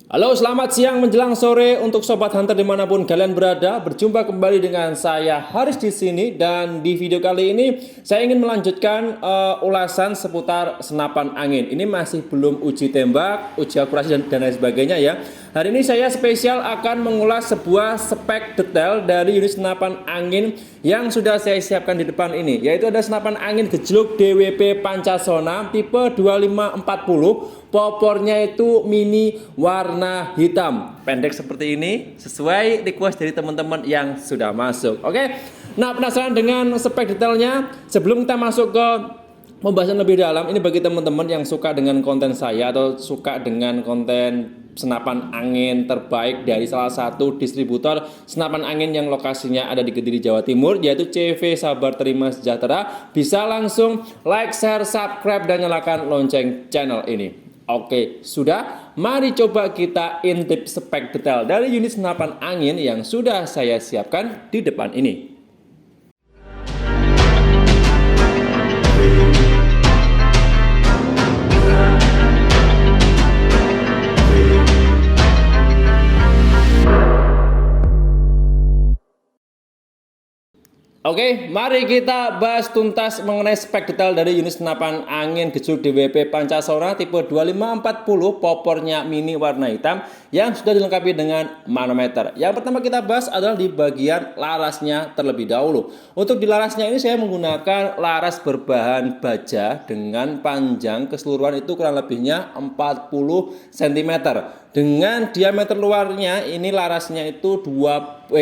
Halo, selamat siang menjelang sore untuk Sobat Hunter dimanapun kalian berada. Berjumpa kembali dengan saya Haris di sini, dan di video kali ini saya ingin melanjutkan ulasan seputar senapan angin. Ini masih belum uji tembak, uji akurasi dan lain sebagainya ya. Hari ini saya spesial akan mengulas sebuah spek detail dari unit senapan angin yang sudah saya siapkan di depan ini, yaitu ada senapan angin gejluk DWP Pancasona tipe 2540. Popornya itu mini warna hitam, pendek seperti ini, sesuai request dari teman-teman yang sudah masuk. Oke, nah penasaran dengan spek detailnya? Sebelum kita masuk ke pembahasan lebih dalam, ini bagi teman-teman yang suka dengan konten saya atau suka dengan konten senapan angin terbaik dari salah satu distributor senapan angin yang lokasinya ada di Kediri, Jawa Timur, yaitu CV Sabar Terima Sejahtera, bisa langsung like, share, subscribe, dan nyalakan lonceng channel ini. Oke, sudah. Mari coba kita intip spek detail dari unit senapan angin yang sudah saya siapkan di depan ini. Oke, mari kita bahas tuntas mengenai spek detail dari unit senapan angin gejluk DWP Pancasona tipe 2540, popornya mini warna hitam yang sudah dilengkapi dengan manometer. Yang pertama kita bahas adalah di bagian larasnya terlebih dahulu. Untuk di larasnya ini saya menggunakan laras berbahan baja dengan panjang keseluruhan itu kurang lebihnya 40 cm. Dengan diameter luarnya ini larasnya itu 9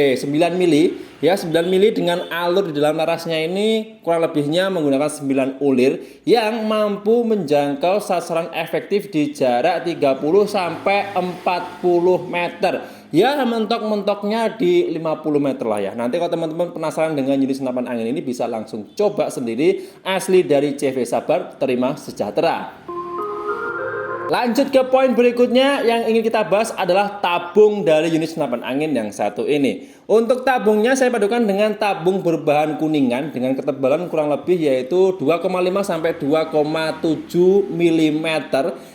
mili ya, 9 mili dengan alur di dalam larasnya ini kurang lebihnya menggunakan 9 ulir yang mampu menjangkau sasaran efektif di jarak 30 sampai 40 meter. Ya, mentok-mentoknya di 50 meter lah ya. Nanti kalau teman-teman penasaran dengan unit senapan angin ini bisa langsung coba sendiri, asli dari CV Sabar Terima Sejahtera. Lanjut ke poin berikutnya yang ingin kita bahas adalah tabung dari unit senapan angin yang satu ini. Untuk tabungnya saya padukan dengan tabung berbahan kuningan dengan ketebalan kurang lebih yaitu 2,5 sampai 2,7 mm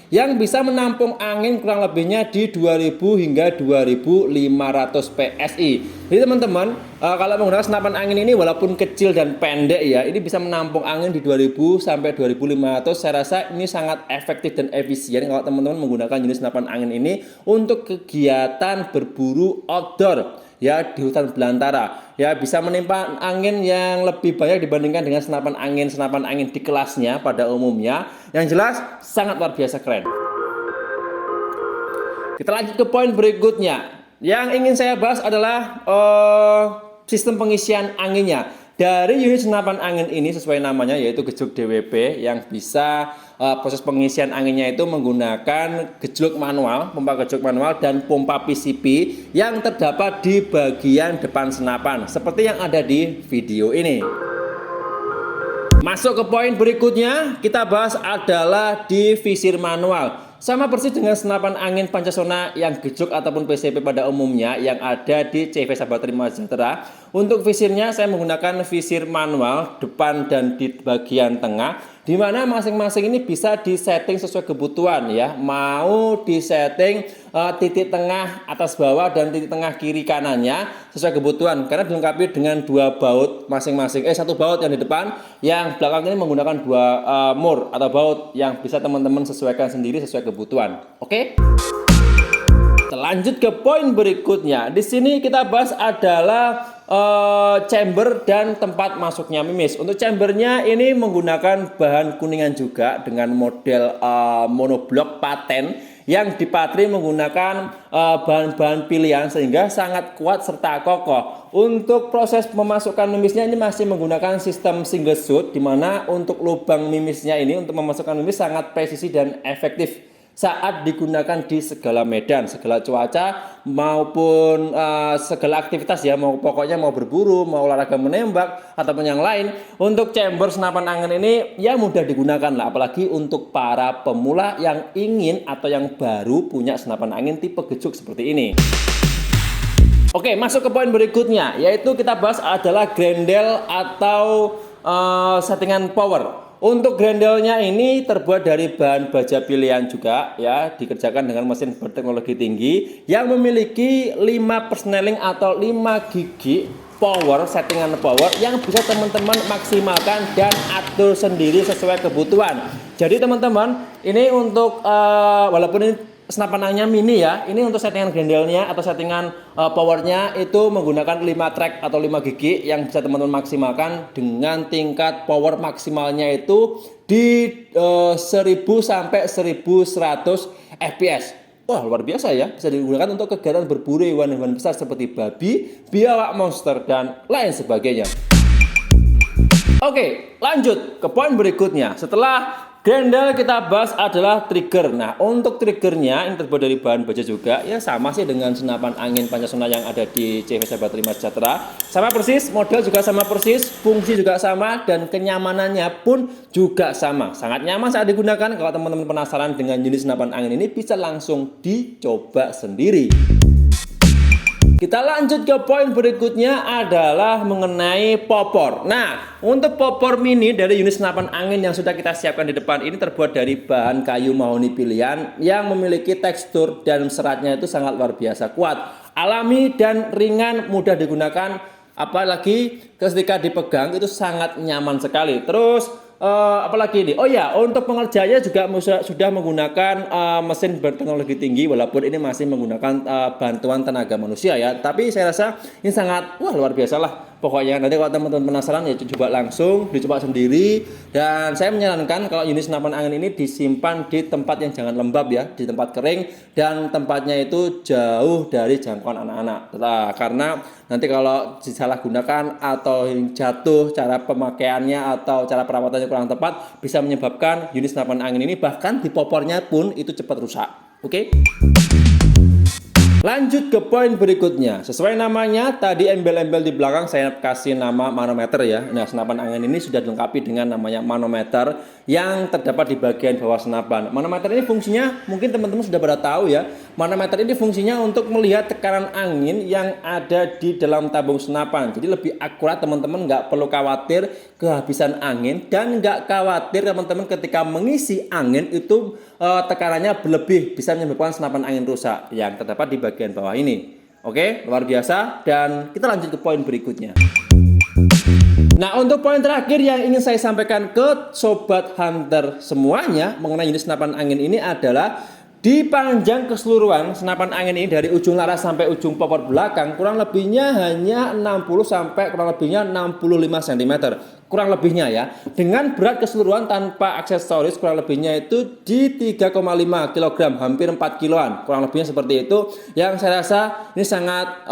yang bisa menampung angin kurang lebihnya di 2000 hingga 2500 PSI. Jadi teman-teman, kalau menggunakan senapan angin ini walaupun kecil dan pendek ya, ini bisa menampung angin di 2000 sampai 2500. Saya rasa ini sangat efektif dan efisien kalau teman-teman menggunakan unit senapan angin ini untuk kegiatan berburu outdoor ya, di hutan belantara ya, bisa menimpa angin yang lebih banyak dibandingkan dengan senapan angin di kelasnya pada umumnya. Yang jelas sangat luar biasa keren. Kita lanjut ke poin berikutnya. Yang ingin saya bahas adalah sistem pengisian anginnya. Dari unit senapan angin ini sesuai namanya yaitu gejluk DWP yang bisa proses pengisian anginnya itu menggunakan gejluk manual, pompa gejluk manual dan pompa PCP yang terdapat di bagian depan senapan seperti yang ada di video ini. Masuk ke poin berikutnya, kita bahas adalah di visir manual. Sama persis dengan senapan angin Pancasona yang gejluk ataupun PCP pada umumnya yang ada di CV Sabar Terima Sejahtera. Untuk visirnya saya menggunakan visir manual depan dan di bagian tengah, di mana masing-masing ini bisa disetting sesuai kebutuhan ya. Mau disetting titik tengah atas bawah dan titik tengah kiri kanannya sesuai kebutuhan, karena dilengkapi dengan dua baut masing-masing. Satu baut yang di depan, yang belakang ini menggunakan dua mur atau baut yang bisa teman-teman sesuaikan sendiri sesuai kebutuhan. Oke? Lanjut ke poin berikutnya. Di sini kita bahas adalah chamber dan tempat masuknya mimis. Untuk chambernya ini menggunakan bahan kuningan juga dengan model monoblok paten yang dipatri menggunakan bahan-bahan pilihan sehingga sangat kuat serta kokoh. Untuk proses memasukkan mimisnya ini masih menggunakan sistem single shoot, di mana untuk lubang mimisnya ini untuk memasukkan mimis sangat presisi dan efektif saat digunakan di segala medan, segala cuaca maupun segala aktivitas ya, pokoknya mau berburu, mau olahraga menembak ataupun yang lain. Untuk chamber senapan angin ini ya mudah digunakan lah, apalagi untuk para pemula yang ingin atau yang baru punya senapan angin tipe gejluk seperti ini. Oke, masuk ke poin berikutnya, yaitu kita bahas adalah grendel atau settingan power. Untuk grendelnya ini terbuat dari bahan baja pilihan juga ya, dikerjakan dengan mesin berteknologi tinggi yang memiliki 5 persneling atau 5 gigi power, settingan power yang bisa teman-teman maksimalkan dan atur sendiri sesuai kebutuhan. Jadi teman-teman, ini untuk walaupun ini senapan anginnya mini ya, ini untuk settingan grendelnya atau settingan powernya itu menggunakan 5 track atau 5 gigi yang bisa teman-teman maksimalkan dengan tingkat power maksimalnya itu di 1000 sampai 1100 fps. Wah, luar biasa ya, bisa digunakan untuk kegiatan berburu hewan-hewan besar seperti babi, biawak, monster, dan lain sebagainya. Oke, lanjut ke poin berikutnya. Setelah grendel kita bahas adalah trigger. Nah, untuk triggernya ini terbuat dari bahan baja juga. Ya sama sih dengan senapan angin Pancasona yang ada di CV Sahabat 5 Sejahtera. Sama persis, model juga sama persis, fungsi juga sama, dan kenyamanannya pun juga sama. Sangat nyaman saat digunakan. Kalau teman-teman penasaran dengan jenis senapan angin ini, bisa langsung dicoba sendiri. Kita lanjut ke poin berikutnya adalah mengenai popor. Nah, untuk popor mini dari unit senapan angin yang sudah kita siapkan di depan ini terbuat dari bahan kayu mahoni pilihan yang memiliki tekstur dan seratnya itu sangat luar biasa kuat, alami dan ringan, mudah digunakan, apalagi ketika dipegang itu sangat nyaman sekali. Terus apalagi ini, oh ya, untuk pengerjanya juga sudah menggunakan mesin berteknologi tinggi, walaupun ini masih menggunakan bantuan tenaga manusia ya, tapi saya rasa ini sangat luar biasa lah. Pokoknya nanti kalau teman-teman penasaran ya coba langsung dicoba sendiri, dan saya menyarankan kalau unit senapan angin ini disimpan di tempat yang jangan lembab ya, di tempat kering dan tempatnya itu jauh dari jangkauan anak-anak. Karena nanti kalau disalahgunakan atau jatuh, cara pemakaiannya atau cara perawatannya kurang tepat bisa menyebabkan unit senapan angin ini bahkan di popornya pun itu cepat rusak. Oke? Lanjut ke poin berikutnya. Sesuai namanya, tadi embel-embel di belakang saya kasih nama manometer ya. Nah, senapan angin ini sudah dilengkapi dengan namanya manometer yang terdapat di bagian bawah senapan. Manometer ini fungsinya mungkin teman-teman sudah pada tahu ya. Manometer ini fungsinya untuk melihat tekanan angin yang ada di dalam tabung senapan. Jadi lebih akurat, teman-teman nggak perlu khawatir kehabisan angin, dan nggak khawatir teman-teman ketika mengisi angin itu tekanannya berlebih, bisa menyebabkan senapan angin rusak yang terdapat di bagian bawah ini. Oke, luar biasa. Dan kita lanjut ke poin berikutnya. Nah, untuk poin terakhir yang ingin saya sampaikan ke sobat hunter semuanya mengenai unit senapan angin ini adalah di panjang keseluruhan senapan angin ini dari ujung laras sampai ujung popor belakang kurang lebihnya hanya 60 sampai kurang lebihnya 65 cm. Kurang lebihnya ya. Dengan berat keseluruhan tanpa aksesoris kurang lebihnya itu di 3,5 kg, hampir 4 kiloan. Kurang lebihnya seperti itu, yang saya rasa ini sangat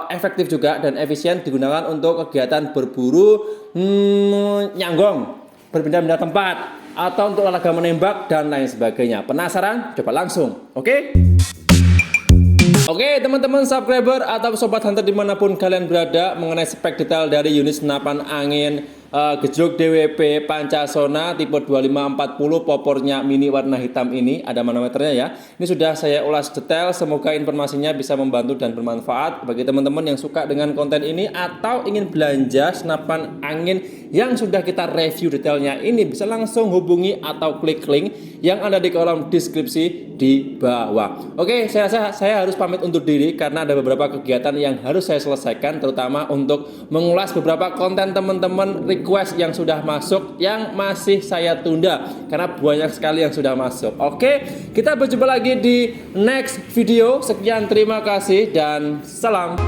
efektif juga dan efisien digunakan untuk kegiatan berburu, nyanggong, berpindah-pindah tempat, atau untuk olahraga menembak dan lain sebagainya. Penasaran? Coba langsung. Oke? Oke, teman-teman subscriber atau sobat hunter dimanapun kalian berada, mengenai spek detail dari unit senapan angin gejruk DWP Pancasona tipe 2540 popornya mini warna hitam ini, ada manometernya ya. Ini sudah saya ulas detail, semoga informasinya bisa membantu dan bermanfaat bagi teman-teman yang suka dengan konten ini atau ingin belanja senapan angin yang sudah kita review detailnya ini, bisa langsung hubungi atau klik link yang ada di kolom deskripsi di bawah. Oke, saya rasa saya harus pamit undur diri karena ada beberapa kegiatan yang harus saya selesaikan, terutama untuk mengulas beberapa konten teman-teman request yang sudah masuk, yang masih saya tunda karena banyak sekali yang sudah masuk. Oke, kita berjumpa lagi di next video. Sekian, terima kasih dan salam.